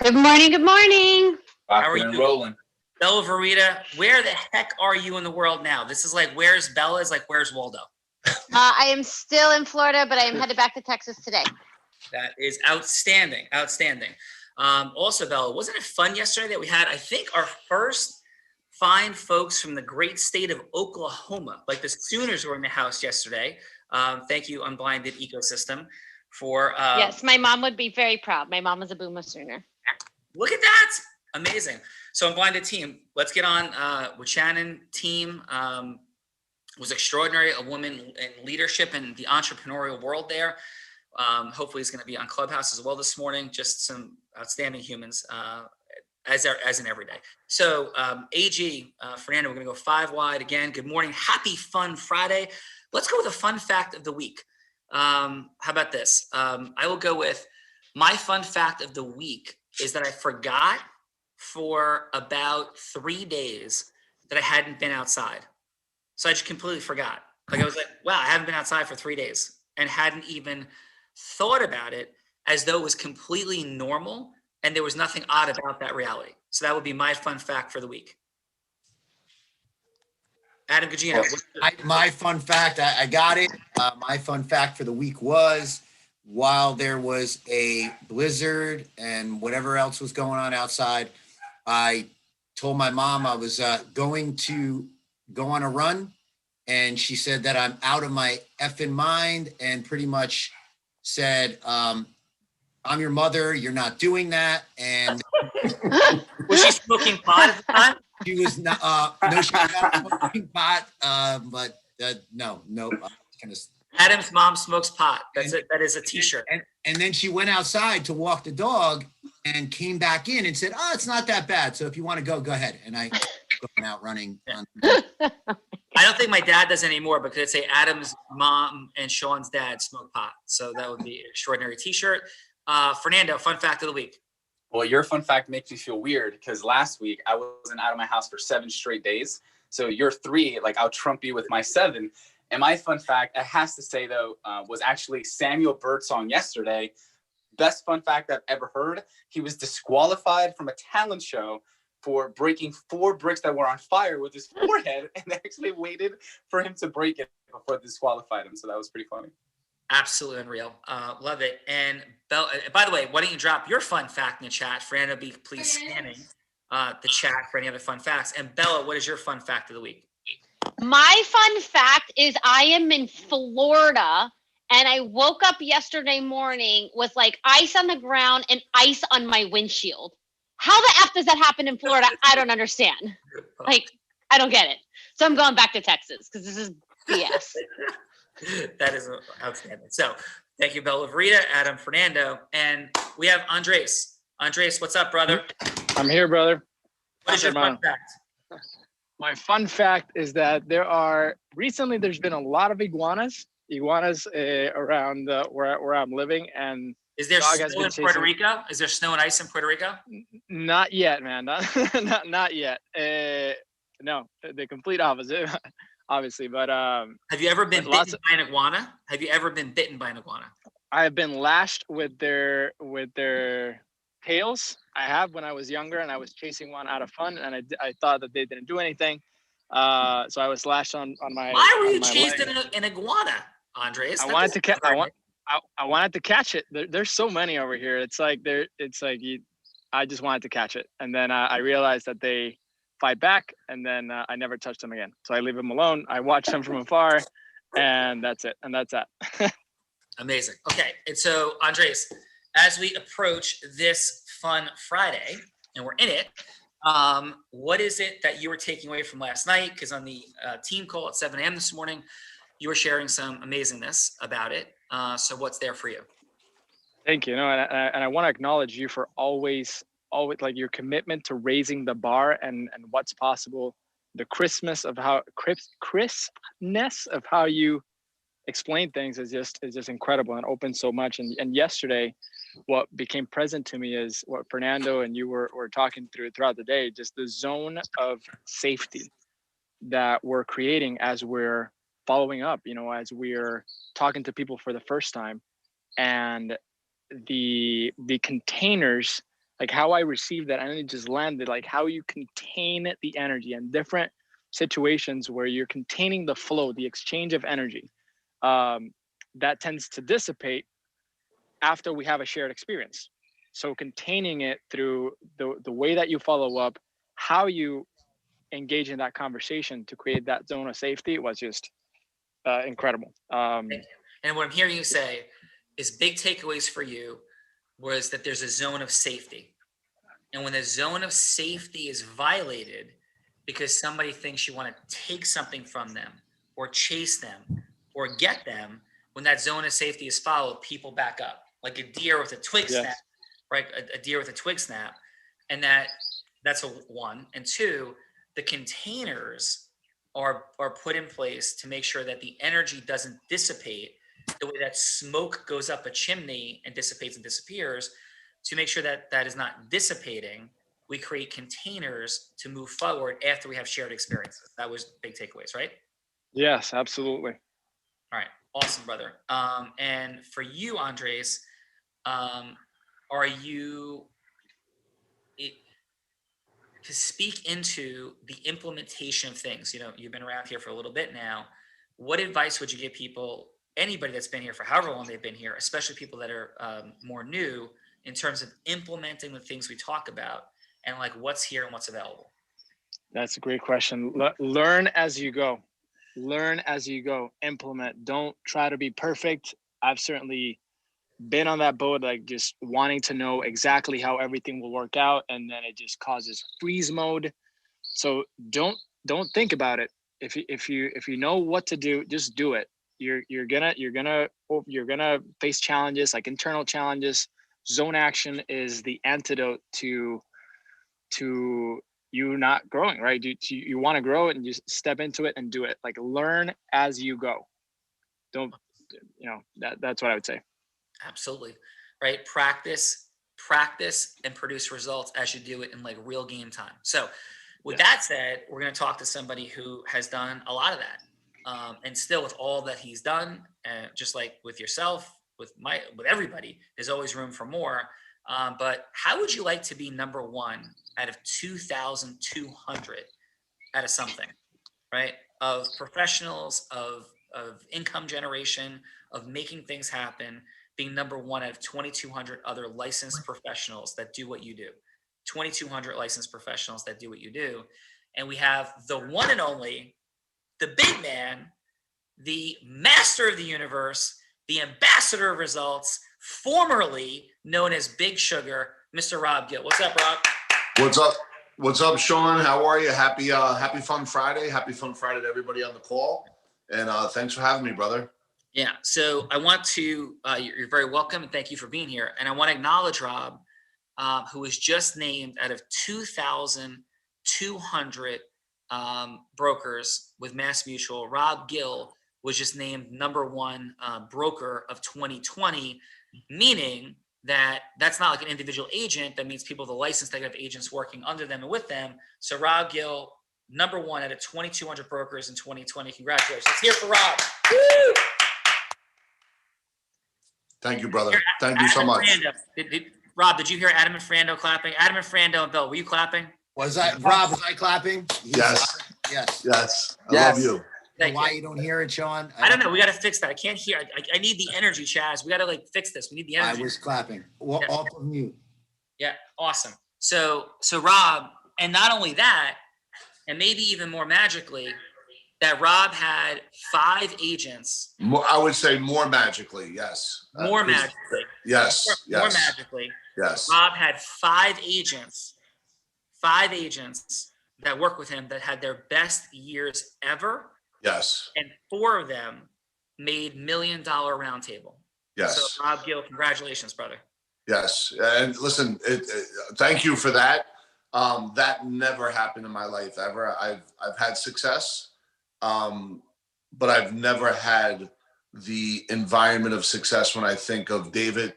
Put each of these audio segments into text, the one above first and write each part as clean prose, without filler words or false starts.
Good morning. Good morning. How are you? Rolling. Bella Verita, where the heck are you in the world now? This is like, where's Bella is like, where's Waldo? I am still in Florida, but I am headed back to Texas today. That is outstanding. Outstanding. Also, Bella, wasn't it fun yesterday that we had, I think, our first fine folks from the great state of Oklahoma? Like the Sooners were in the house yesterday. Thank you, Unblinded Ecosystem, for... yes, my mom would be very proud. My mom is a Boomer Sooner. Look at that. Amazing. So Unblinded team, let's get on with Shannon. Team was extraordinary, a woman in leadership in the entrepreneurial world there. Hopefully he's going to be on Clubhouse as well this morning. Just some outstanding humans as in every day. So AG, Fernando, we're going to go 5 wide again. Good morning. Happy Fun Friday. Let's go with a fun fact of the week. How about this? I will go with my fun fact of the week is that I forgot for about 3 days that I hadn't been outside. So I just completely forgot. Like I was like, wow, I haven't been outside for 3 days and hadn't even thought about it as though it was completely normal and there was nothing odd about that reality. So that would be my fun fact for the week. Adam Gugino. My fun fact, I got it. My fun fact for the week was, while there was a blizzard and whatever else was going on outside, I told my mom I was going to go on a run, and she said that I'm out of my effing mind and pretty much said, I'm your mother, you're not doing that. And was she smoking pot at the time? She was not, no, she was not smoking pot, but no. Kind of. Adam's mom smokes pot. That's it. That is a t-shirt. And then she went outside to walk the dog and came back in and said, oh, it's not that bad. So if you want to go ahead. And I going out running. I don't think my dad does anymore because it'd say Adam's mom and Sean's dad smoke pot. So that would be an extraordinary t-shirt. Fernando, fun fact of the week. Well, your fun fact makes me feel weird because last week I wasn't out of my house for 7 straight days. So your 3, like I'll trump you with my 7. And my fun fact, I has to say though, was actually Samuel Birdsong yesterday. Best fun fact I've ever heard. He was disqualified from a talent show for breaking 4 bricks that were on fire with his forehead, and they actually waited for him to break it before they disqualified him. So that was pretty funny. Absolutely unreal. Love it. And by the way, why don't you drop your fun fact in the chat? Fernando, be please scanning the chat for any other fun facts. And Bella, what is your fun fact of the week? My fun fact is I am in Florida, and I woke up yesterday morning with like ice on the ground and ice on my windshield. How the F does that happen in Florida? I don't understand. Like, I don't get it. So I'm going back to Texas because this is BS. That is outstanding. So thank you, Bella Verita, Adam, Fernando, and we have Andres. Andres, what's up, brother? I'm here, brother. What is your fun fact? My fun fact is that there's been a lot of iguanas around where I'm living, and is there snow in Puerto Rico? Is there snow and ice in Puerto Rico? Not yet, man. Not yet. No, the complete opposite, obviously. But have you ever been bitten by an iguana? Have you ever been bitten by an iguana? I have been lashed with their tails. I have when I was younger, and I was chasing one out of fun, and I thought that they didn't do anything. So I was lashed on my. Why were you chasing an iguana, Andres? I wanted to catch it. There's so many over here. I just wanted to catch it, and then I realized that they fight back, and then I never touched them again. So I leave them alone. I watch them from afar, and that's it. And that's that. Amazing. Okay, and so Andres, as we approach this fun Friday, and we're in it, what is it that you were taking away from last night? Because on the team call at 7 a.m. this morning, you were sharing some amazingness about it. So what's there for you? Thank you. And I want to acknowledge you for always like your commitment to raising the bar and what's possible. The crispness of how you explain things is just incredible and opens so much. And yesterday, what became present to me is what Fernando and you were talking throughout the day, just the zone of safety that we're creating as we're following up, as we're talking to people for the first time, and the containers like how I received that energy just landed, like how you contain the energy and different situations where you're containing the flow, the exchange of energy, that tends to dissipate after we have a shared experience. So containing it through the way that you follow up, how you engage in that conversation to create that zone of safety was just incredible. Thank you. And what I'm hearing you say is big takeaways for you was that there's a zone of safety. And when the zone of safety is violated because somebody thinks you want to take something from them or chase them or get them, when that zone of safety is followed, people back up like a deer with a twig snap, right? A deer with a twig snap. And that's one. And two, the containers are put in place to make sure that the energy doesn't dissipate the way that smoke goes up a chimney and dissipates and disappears. To make sure that that is not dissipating, we create containers to move forward after we have shared experiences. That was big takeaways, right? Yes, absolutely. All right. Awesome, brother. And for you, Andres, are you to speak into the implementation of things? You know, you've been around here for a little bit now. What advice would you give people, anybody that's been here for however long they've been here, especially people that are more new, in terms of implementing the things we talk about and like what's here and what's available? That's a great question. Learn as you go. Learn as you go. Implement. Don't try to be perfect. I've certainly been on that boat, like just wanting to know exactly how everything will work out, and then it just causes freeze mode. So don't think about it. If you know what to do, just do it. You're gonna face challenges, like internal challenges. Zone action is the antidote to you not growing, right? You want to grow it, and just step into it and do it. Like learn as you go. Don't, that's what I would say. Absolutely. Right. Practice and produce results as you do it in like real game time. So with that said, we're going to talk to somebody who has done a lot of that. And still with all that he's done, just like with yourself, with everybody, there's always room for more. But how would you like to be number one out of 2,200 out of something, right? Of professionals, of income generation, of making things happen, being number one out of 2,200 other licensed professionals that do what you do. 2,200 licensed professionals that do what you do. And we have the one and only, the big man, the master of the universe, the ambassador of results, formerly known as Big Sugar, Mr. Rob Gill. What's up, Rob? What's up? What's up, Sean? How are you? Happy Fun Friday. Happy Fun Friday to everybody on the call. And thanks for having me, brother. Yeah. So I want to, you're very welcome and thank you for being here. And I want to acknowledge Rob, who was just named out of 2,200 brokers with Mass Mutual. Rob Gill was just named number one broker of 2020, meaning that that's not like an individual agent. That means people with a license, they have agents working under them and with them. So Rob Gill, number one out of 2,200 brokers in 2020. Congratulations. Let's hear for Rob. Woo! Thank you, brother. Thank you so much. Rob, did you hear Adam and Frando clapping? Adam and Frando and Bill, were you clapping? Was I clapping? Yes. Yes. I love you. Why you don't hear it, Sean? I don't know. We got to fix that. I can't hear. I need the energy, Chaz. We got to like fix this. We need the energy. I was clapping. Well, Yeah. off of mute. Yeah, awesome. So Rob, and not only that, and maybe even more magically, that Rob had 5 agents. I would say more magically, yes. More magically. Yes. More magically. Yes. Rob had 5 agents that work with him that had their best years ever. Yes. And 4 of them made $1 million roundtable. Yes. So Rob Gill, congratulations, brother. Yes. And listen, thank you for that. That never happened in my life ever. I've had success, but I've never had the environment of success when I think of David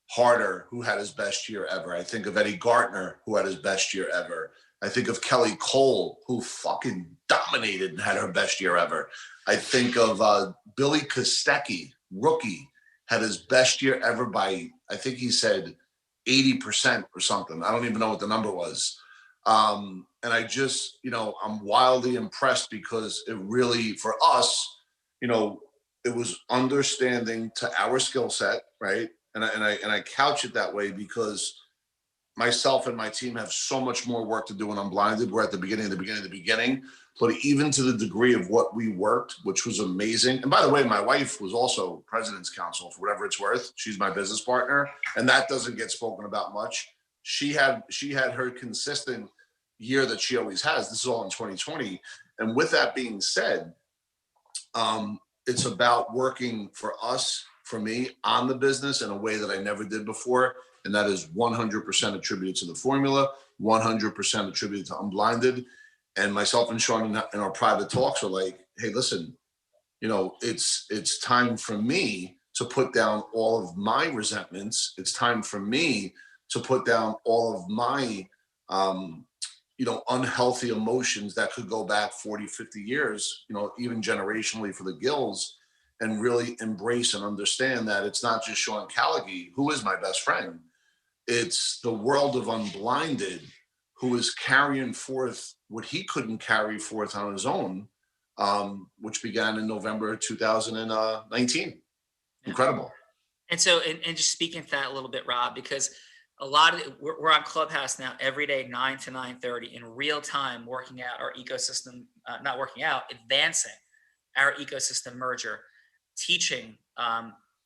Harder, who had his best year ever. I think of Eddie Gartner, who had his best year ever. I think of Kelly Cole, who fucking dominated and had her best year ever. I think of Billy Kostecki, rookie, had his best year ever by, I think he said 80% or something. I don't even know what the number was. And I just, I'm wildly impressed because it really, for us, it was understanding to our skill set, right? And I couch it that way because myself and my team have so much more work to do in Unblinded. We're at the beginning. But even to the degree of what we worked, which was amazing. And by the way, my wife was also president's counsel for whatever it's worth. She's my business partner, and that doesn't get spoken about much. She had her consistent year that she always has. This is all in 2020. And with that being said, it's about working for us, for me, on the business in a way that I never did before. And that is 100% attributed to the formula, 100% attributed to Unblinded. And myself and Sean in our private talks are like, hey, listen, it's time for me to put down all of my resentments. It's time for me to put down all of my, unhealthy emotions that could go back 40, 50 years, even generationally for the Gills, and really embrace and understand that it's not just Sean Callaghy, who is my best friend. It's the world of Unblinded, who is carrying forth what he couldn't carry forth on his own, which began in November 2019. Yeah. Incredible. And so, and just speaking to that a little bit, Rob, because a lot of we're on Clubhouse now every day, 9 to 9:30 in real time, working out our ecosystem, not working out, advancing our ecosystem merger, teaching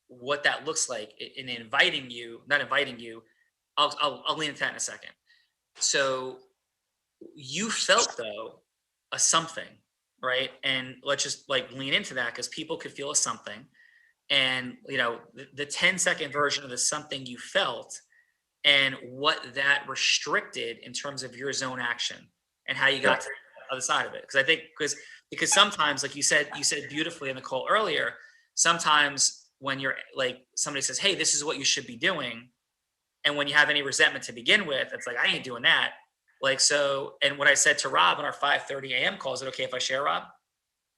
what that looks like, and inviting you, not inviting you. I'll lean into that in a second. So you felt though a something, right? And let's just lean into that because people could feel a something. And the 10-second version of the something you felt and what that restricted in terms of your zone action and how you got to the other side of it. Because I think because sometimes, like you said beautifully in the call earlier, sometimes when you're somebody says, hey, this is what you should be doing. And when you have any resentment to begin with, it's like, I ain't doing that. So, and what I said to Rob on our 5:30 a.m. call, is it okay if I share, Rob?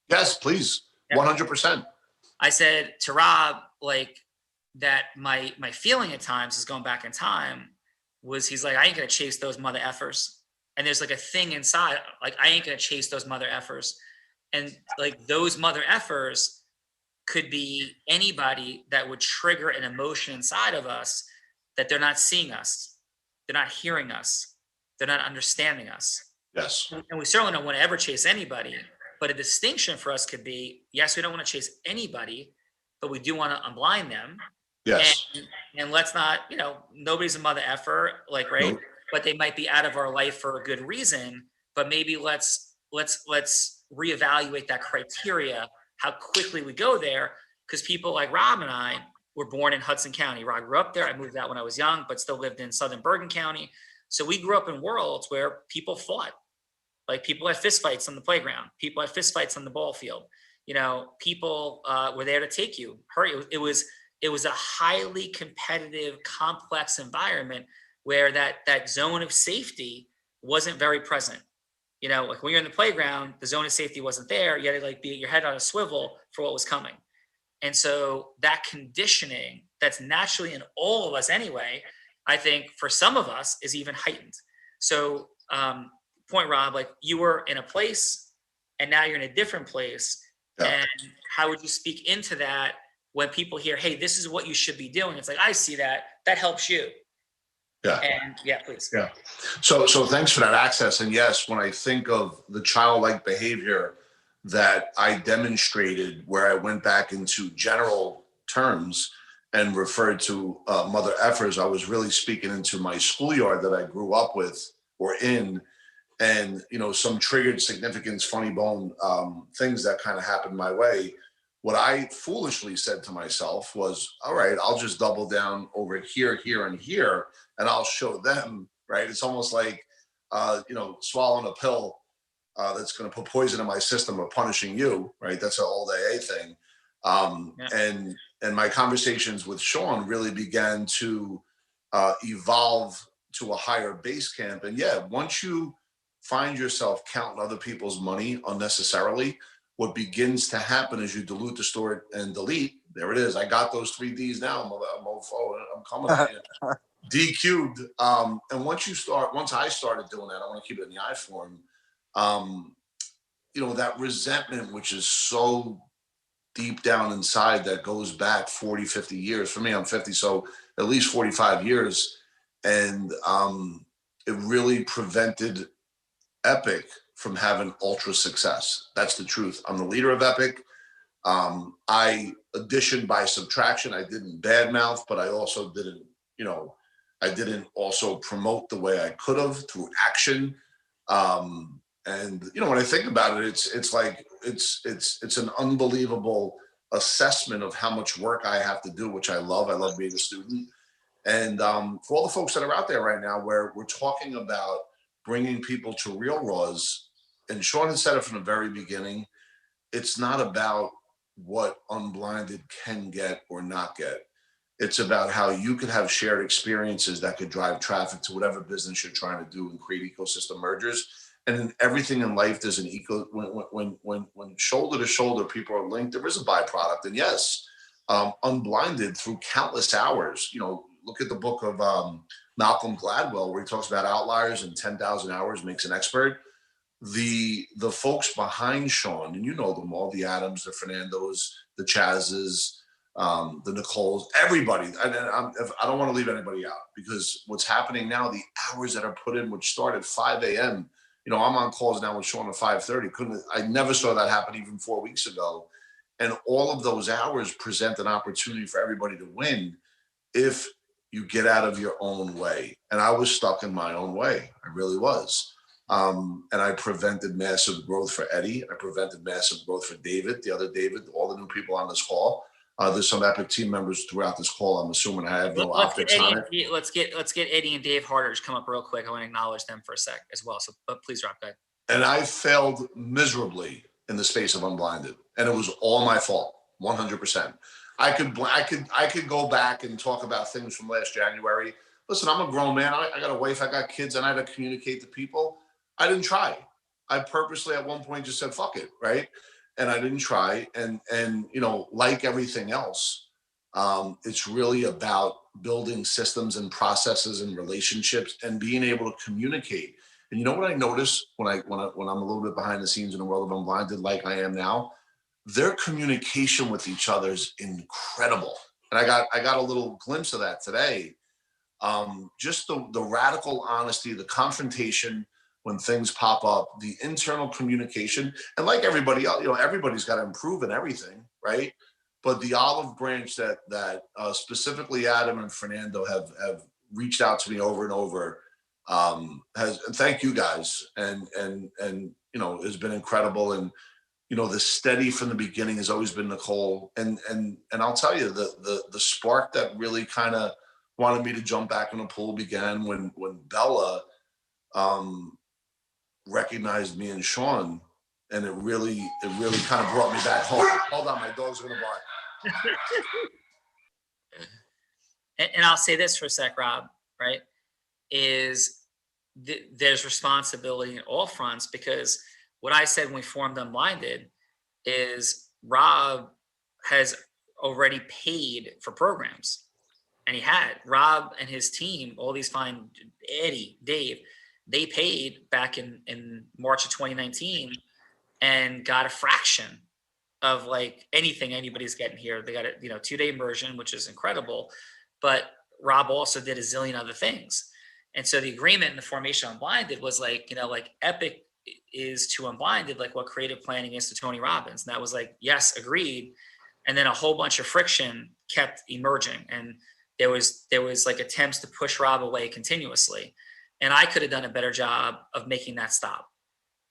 Yes, please. 100%. I said to Rob, that my feeling at times is going back in time was he's like, I ain't going to chase those mother effers. And there's a thing inside, I ain't going to chase those mother effers. And those mother effers could be anybody that would trigger an emotion inside of us that they're not seeing us. They're not hearing us. They're not understanding us. Yes. And we certainly don't want to ever chase anybody, but a distinction for us could be, yes, we don't want to chase anybody, but we do want to unblind them. Yes. And let's not, nobody's a mother effer, right? Nope. But they might be out of our life for a good reason. But maybe let's reevaluate that criteria, how quickly we go there. Because people like Rob and I were born in Hudson County. Rob grew up there. I moved out when I was young, but still lived in Southern Bergen County. So we grew up in worlds where people fought. People had fistfights on the playground. People had fistfights on the ball field. People were there to take you, hurt you. It was a highly competitive, complex environment where that zone of safety wasn't very present. When you're in the playground, the zone of safety wasn't there. You had to be your head on a swivel for what was coming. And so that conditioning that's naturally in all of us anyway, I think for some of us is even heightened. So point, Rob, you were in a place and now you're in a different place. Yeah. And how would you speak into that when people hear, hey, this is what you should be doing? It's I see that helps you. Yeah. And yeah, please. Yeah. So thanks for that access. And yes, when I think of the childlike behavior that I demonstrated, where I went back into general terms and referred to mother effers, I was really speaking into my schoolyard that I grew up with or in, and some triggered significance, funny bone things that kind of happened my way. What I foolishly said to myself was, all right, I'll just double down over here, here, and here, and I'll show them, right? It's almost like, swallowing a pill that's going to put poison in my system or punishing you, right? That's an old AA thing. And my conversations with Sean really began to evolve to a higher base camp. And yeah, once you find yourself counting other people's money unnecessarily, what begins to happen is you dilute, distort, and delete. There it is. I got those 3 Ds now. I'm coming at you. DQ'd. And once I started doing that, I want to keep it in the I form. That resentment, which is so deep down inside, that goes back 40, 50 years. For me, I'm 50, so at least 45 years. And it really prevented Epic from having ultra success. That's the truth. I'm the leader of Epic. I addition by subtraction. I didn't badmouth, but I also didn't, I didn't also promote the way I could have through action. And when I think about it, it's like it's an unbelievable assessment of how much work I have to do, which I love. I love being a student. And for all the folks that are out there right now, where we're talking about bringing people to real raws, and Sean had said it from the very beginning, it's not about what Unblinded can get or not get. It's about how you could have shared experiences that could drive traffic to whatever business you're trying to do and create ecosystem mergers. And in everything in life, there's an when shoulder to shoulder people are linked, there is a byproduct. And yes, Unblinded, through countless hours, look at the book of Malcolm Gladwell, where he talks about outliers and 10,000 hours makes an expert. The folks behind Sean, and you know them all, the Adams, the Fernandos, the Chazes, the Nicoles, everybody. I don't want to leave anybody out, because what's happening now, the hours that are put in, which start at 5 a.m. I'm on calls now with Sean at 5:30. I never saw that happen even 4 weeks ago. And all of those hours present an opportunity for everybody to win if you get out of your own way. And I was stuck in my own way. I really was. And I prevented massive growth for Eddie. I prevented massive growth for David, the other David, all the new people on this call. There's some Epic team members throughout this call. I'm assuming I have no optics on it. Let's get Eddie and Dave Harder to come up real quick. I want to acknowledge them for a sec as well. So, but please, Rob, go ahead. And I failed miserably in the space of Unblinded, and it was all my fault, 100%. I could go back and talk about things from last January. Listen, I'm a grown man. I got a wife, I got kids, and I had to communicate to people. I didn't try. I purposely at one point just said, fuck it, right? And I didn't try. And like everything else, it's really about building systems and processes and relationships and being able to communicate. And you know what I notice when I'm a little bit behind the scenes in the world of Unblinded, like I am now, their communication with each other is incredible. And I got a little glimpse of that today. Just the radical honesty, the confrontation when things pop up, the internal communication, and like everybody else, everybody's got to improve in everything, right? But the olive branch that specifically Adam and Fernando have reached out to me over and over thank you guys, and has been incredible. And the steady from the beginning has always been Nicole, and I'll tell you, the spark that really kind of wanted me to jump back in the pool began when Bella recognized me and Sean, and it really kind of brought me back home. Hold on, my dog's gonna bark. And I'll say this for a sec, Rob, right? There's responsibility in all fronts, because what I said when we formed Unblinded is Rob has already paid for programs. And he had Rob and his team, all these fine, Eddie, Dave, they paid back in March of 2019 and got a fraction of like anything anybody's getting here. They got a 2-day immersion, which is incredible. But Rob also did a zillion other things. And so the agreement in the formation of Unblinded was like, like Epic is to Unblinded, like what creative planning is to Tony Robbins. And that was like, yes, agreed. And then a whole bunch of friction kept emerging. And there was like attempts to push Rob away continuously. And I could have done a better job of making that stop.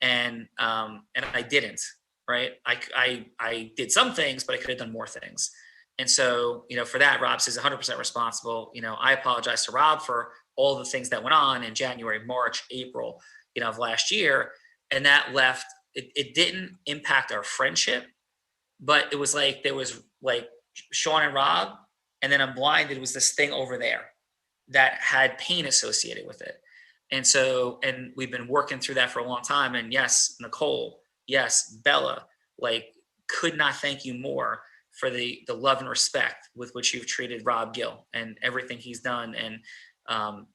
And I didn't, right? I did some things, but I could have done more things. And so, for that, Rob says 100% responsible. I apologize to Rob for all the things that went on in January, March, April, of last year. And that left, it didn't impact our friendship, but it was like, there was like Sean and Rob, and then Unblinded was this thing over there that had pain associated with it. And so, and we've been working through that for a long time. And yes, Nicole, yes, Bella, like, could not thank you more for the love and respect with which you've treated Rob Gill and everything he's done. And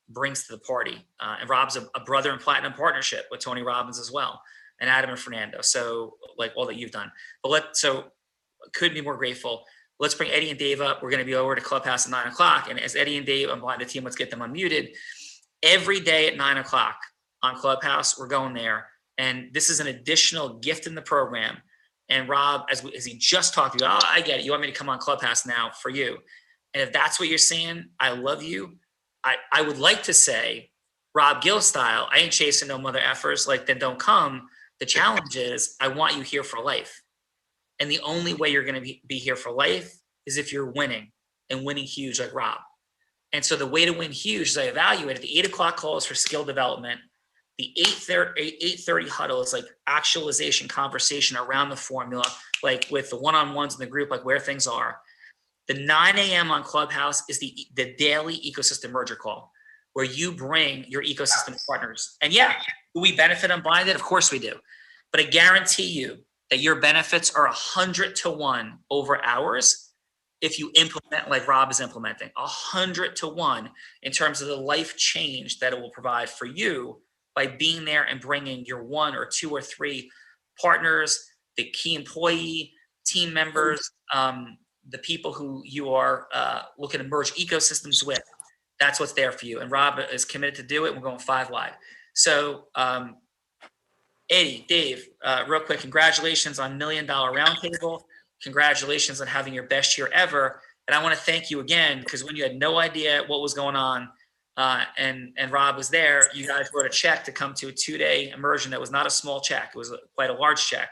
brings to the party. And Rob's a brother in platinum partnership with Tony Robbins as well, and Adam and Fernando. So like all that you've done, so couldn't be more grateful. Let's bring Eddie and Dave up. We're going to be over to Clubhouse at 9:00. And as Eddie and Dave unblind the team, let's get them unmuted. Every day at 9:00 on Clubhouse, we're going there. And this is an additional gift in the program. And Rob, as he just talked to you, I get it. You want me to come on Clubhouse now for you. And if that's what you're saying, I love you. I would like to say, Rob Gill style, I ain't chasing no mother effers, like then don't come. The challenge is I want you here for life. And the only way you're going to be here for life is if you're winning and winning huge like Rob. And so the way to win huge is I evaluated the 8:00 call is for skill development. The 8:30 huddle is like actualization conversation around the formula, like with the one-on-ones in the group, like where things are. The 9 a.m. on Clubhouse is the daily ecosystem merger call, where you bring your ecosystem partners. And yeah, do we benefit Unblinded? Of course we do. But I guarantee you that your benefits are 100 to 1 over ours if you implement like Rob is implementing, 100 to 1 in terms of the life change that it will provide for you by being there and bringing your 1 or 2 or 3 partners, the key employee, team members, the people who you are looking to merge ecosystems with. That's what's there for you. And Rob is committed to do it. We're going 5 live. So Eddie, Dave, real quick, congratulations on $1 Million Roundtable. Congratulations on having your best year ever. And I want to thank you again, because when you had no idea what was going on and Rob was there, you guys wrote a check to come to a 2-day immersion. That was not a small check. It was quite a large check,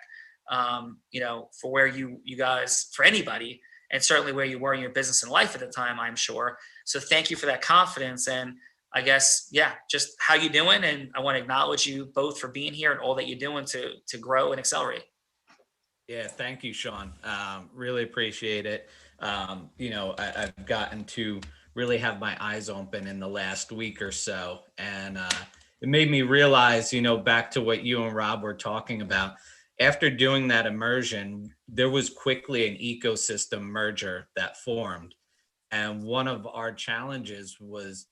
for where you guys, for anybody, and certainly where you were in your business and life at the time, I'm sure. So thank you for that confidence. And I guess, just how you doing? And I want to acknowledge you both for being here and all that you're doing to grow and accelerate. Yeah, thank you, Sean. Really appreciate it. I've gotten to really have my eyes open in the last week or so. And it made me realize, back to what you and Rob were talking about, after doing that immersion, there was quickly an ecosystem merger that formed. And one of our challenges was,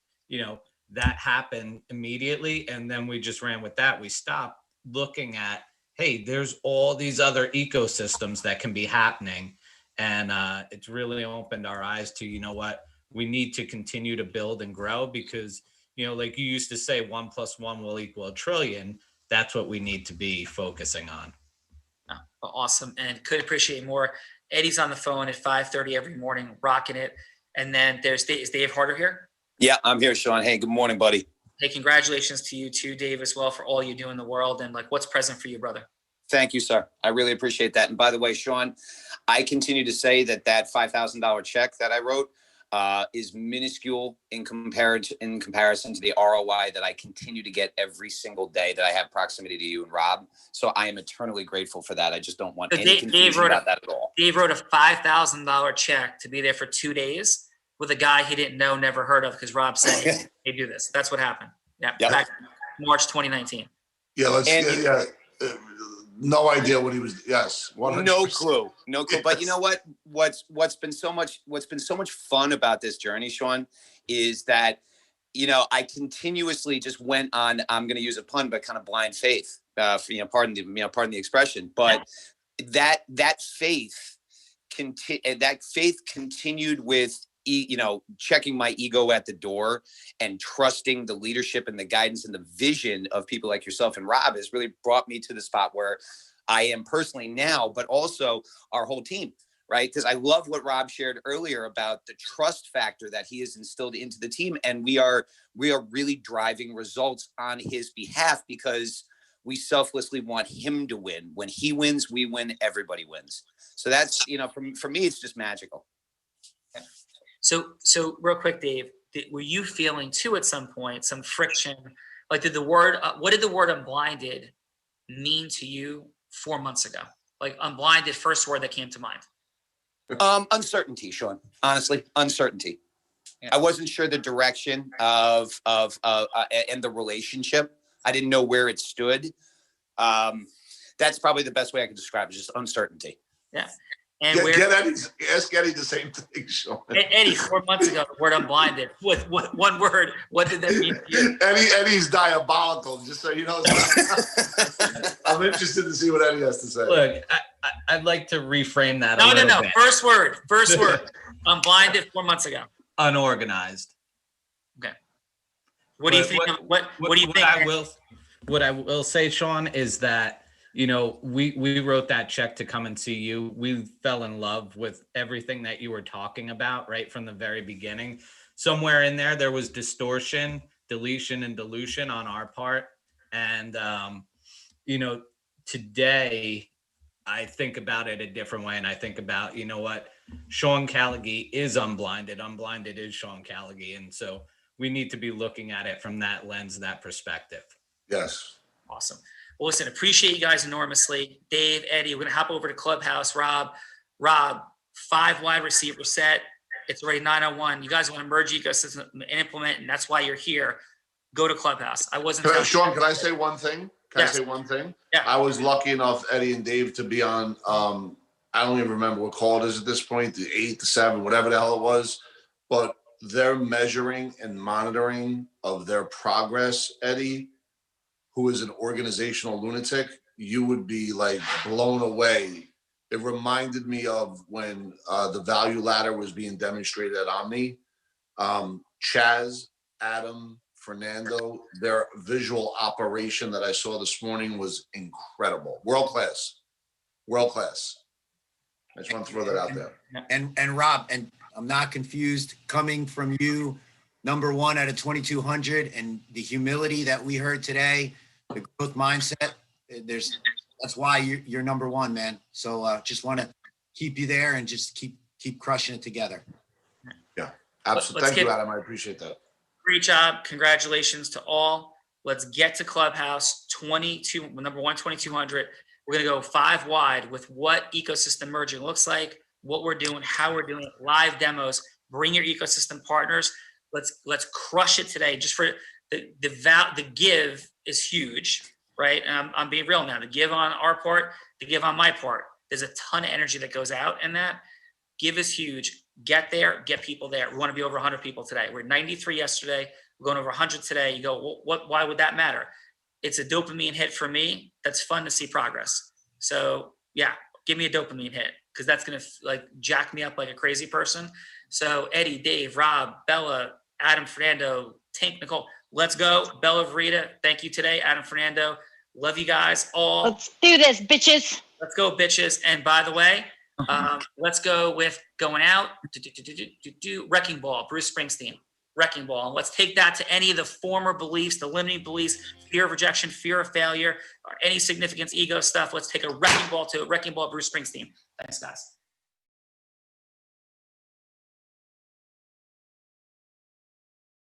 that happened immediately. And then we just ran with that. We stopped looking at, hey, there's all these other ecosystems that can be happening. And it's really opened our eyes to, what, we need to continue to build and grow because, like you used to say, 1 + 1 will equal a trillion. That's what we need to be focusing on. Oh, awesome. And could appreciate more. Eddie's on the phone at 5:30 every morning, rocking it. And then is Dave Harder here? Yeah, I'm here, Sean. Hey, good morning, buddy. Hey, congratulations to you too, Dave, as well, for all you do in the world. And like, what's present for you, brother? Thank you, sir. I really appreciate that. And by the way, Sean, I continue to say that $5,000 check that I wrote is minuscule in comparison to the ROI that I continue to get every single day that I have proximity to you and Rob. So I am eternally grateful for that. I just don't want any confusion about that at all. Dave wrote a $5,000 check to be there for 2 days with a guy he didn't know, never heard of, because Rob said, hey, do this. That's what happened. Yeah, yep. Back March 2019. Yeah, no idea what he was. Yes, 100%. No clue. But you know what? What's been so much fun about this journey, Sean, is that I continuously just went on. I'm going to use a pun, but kind of blind faith. Pardon the expression. But that faith continued with checking my ego at the door and trusting the leadership and the guidance and the vision of people like yourself and Rob has really brought me to the spot where I am personally now, but also our whole team, right? Because I love what Rob shared earlier about the trust factor that he has instilled into the team. And we are really driving results on his behalf because we selflessly want him to win. When he wins, we win, everybody wins. So that's, for me, it's just magical. So real quick, Dave, were you feeling too at some point some friction? Like, what did the word unblinded mean to you 4 months ago? Like, unblinded, first word that came to mind. Uncertainty, Sean. Honestly, uncertainty. Yeah. I wasn't sure the direction of and the relationship. I didn't know where it stood. That's probably the best way I could describe it. Just uncertainty. Yeah. And ask Eddie the same thing, Sean. Eddie, 4 months ago, the word unblinded. What one word? What did that mean to you? Eddie's diabolical, just so you know. I'm interested to see what Eddie has to say. Look, I'd like to reframe that a No. little bit. First word. Unblinded 4 months ago. Unorganized. Okay. What do you think? What do you think? What I will say, Sean, is that, you know, we wrote that check to come and see you. We fell in love with everything that you were talking about right from the very beginning. Somewhere in there was distortion, deletion, and dilution on our part. And, you know, today I think about it a different way. And I think about, you know what, Sean Callagy is unblinded. Unblinded is Sean Callagy. And so we need to be looking at it from that lens, that perspective. Yes. Awesome. Well, listen, appreciate you guys enormously. Dave, Eddie, we're going to hop over to Clubhouse. Rob, 5 wide receiver set. It's already 9:01. You guys want to merge ecosystem and implement, and that's why you're here. Go to Clubhouse. I wasn't. Sean, can I say one thing? I say one thing? Yeah. I was lucky enough, Eddie and Dave, to be on, I don't even remember what call it is at this point, the 8, the 7, whatever the hell it was. But their measuring and monitoring of their progress, Eddie, who is an organizational lunatic, you would be like blown away. It reminded me of when the value ladder was being demonstrated at Omni. Chaz, Adam, Fernando, their visual operation that I saw this morning was incredible. World class. I just want to throw that out there. And Rob, and I'm not confused, coming from you, number 1 out of 2,200, and the humility that we heard today, the growth mindset, that's why you're number 1, man. So just want to keep you there and just keep crushing it together. Yeah, absolutely. Thank you, Adam. I appreciate that. Great job. Congratulations to all. Let's get to Clubhouse 22, number 1, 2,200. We're going to go 5 wide with what ecosystem merging looks like, what we're doing, how we're doing it, live demos. Bring your ecosystem partners. Let's crush it today. Just for the give is huge, right? And I'm being real now. The give on our part, the give on my part. There's a ton of energy that goes out in that. Give is huge. Get there, get people there. We want to be over 100 people today. We're 93 yesterday. We're going over 100 today. You go, well, why would that matter? It's a dopamine hit for me. That's fun to see progress. So yeah, give me a dopamine hit because that's going to like jack me up like a crazy person. So Eddie, Dave, Rob, Bella, Adam, Fernando, Tink, Nicole, let's go. Bella, Verita, thank you today. Adam, Fernando, love you guys all. Let's do this, bitches. Let's go, bitches. And by the way, let's go with going out. Wrecking Ball, Bruce Springsteen. Wrecking Ball. And let's take that to any of the former beliefs, the limiting beliefs, fear of rejection, fear of failure, or any significance, ego stuff. Let's take a Wrecking Ball to it. Wrecking Ball, Bruce Springsteen. Thanks, guys.